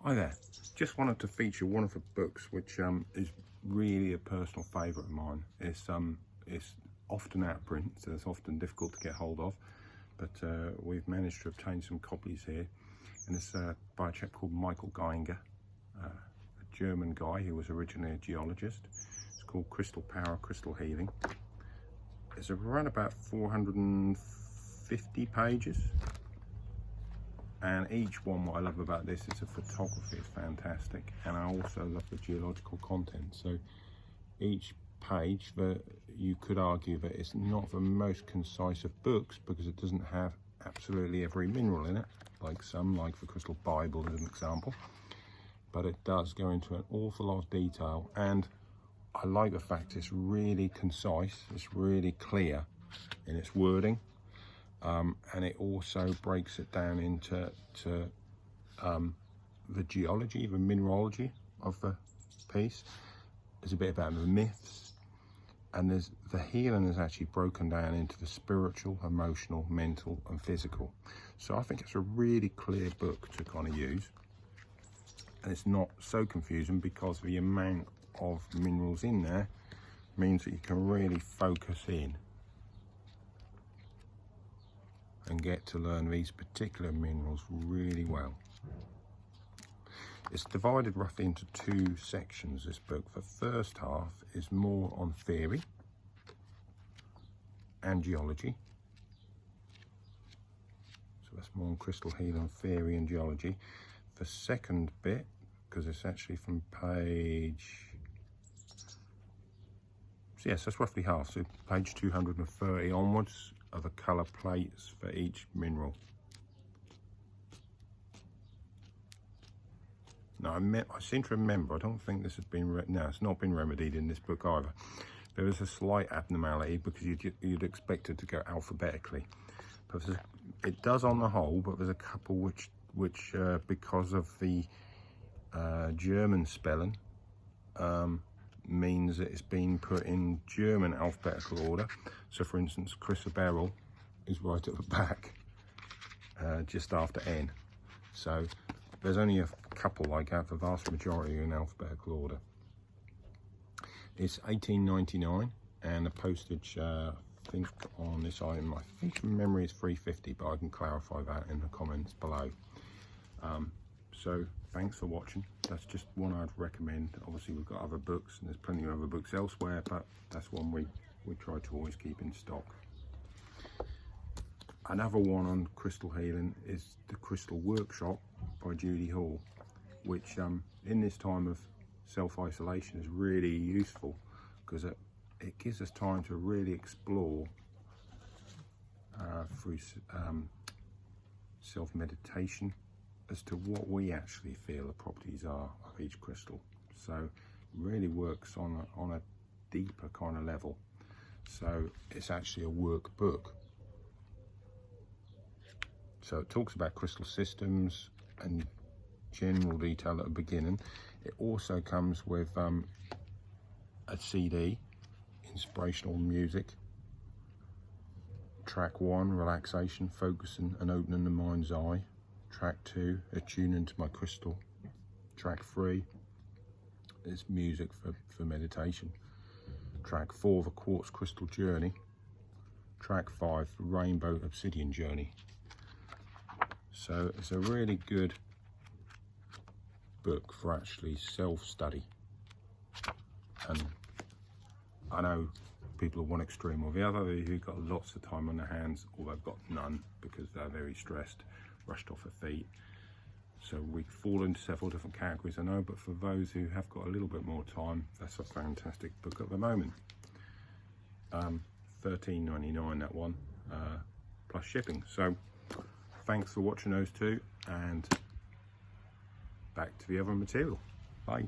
Hi there, just wanted to feature one of the books which is really a personal favourite of mine. It's often out of print, so it's often difficult to get hold of, but we've managed to obtain some copies here, and it's by a chap called Michael Geiger, a German guy who was originally a geologist. It's called Crystal Power, Crystal Healing. It's around about 450 pages. And each one, what I love about this is the photography is fantastic, and I also love the geological content. So each page, you could argue that it's not the most concise of books because it doesn't have absolutely every mineral in it, like the Crystal Bible as an example, but it does go into an awful lot of detail, and I like the fact it's really concise, it's really clear in its wording. And it also breaks it down into the geology, the mineralogy of the piece. There's a bit about the myths, and the healing is actually broken down into the spiritual, emotional, mental and physical. So I think it's a really clear book to kind of use, and it's not so confusing because the amount of minerals in there means that you can really focus in and get to learn these particular minerals really well. It's divided roughly into two sections, this book. The first half is more on theory and geology. So that's more on crystal healing, theory and geology. The second bit, because it's actually from page, so yes, that's roughly half, so page 230 onwards, are the colour plates for each mineral. Now I seem to remember, I don't think this has been, no, it's not been remedied in this book either. There is a slight abnormality because you'd expect it to go alphabetically. But it does on the whole, but there's a couple which because of the German spelling, means that it's been put in German alphabetical order. So for instance, Chrysoberyl is right at the back, just after N. So there's only a couple like that, the vast majority are in alphabetical order. It's $18.99, and the postage, I think on this item, I think from memory is $3.50, but I can clarify that in the comments below. So thanks for watching. That's just one I'd recommend. Obviously we've got other books, and there's plenty of other books elsewhere, but that's one we try to always keep in stock. Another one on crystal healing is the Crystal Workshop by Judy Hall, which in this time of self-isolation is really useful because it gives us time to really explore through self-meditation as to what we actually feel the properties are of each crystal. So it really works on a deeper kind of level. So it's actually a workbook. So it talks about crystal systems and general detail at the beginning. It also comes with a CD, inspirational music. Track 1, relaxation, focusing and opening the mind's eye. Track 2, attuning to my crystal. Track 3 is music for meditation. Track 4, the Quartz Crystal Journey. Track 5, the Rainbow Obsidian Journey. So it's a really good book for actually self-study. And I know people are one extreme or the other, who've got lots of time on their hands, or they've got none because they're very stressed, rushed off their feet. So we fall into several different categories, I know, but for those who have got a little bit more time, that's a fantastic book at the moment. $13.99 that one, plus shipping. So thanks for watching those two, and back to the other material. Bye.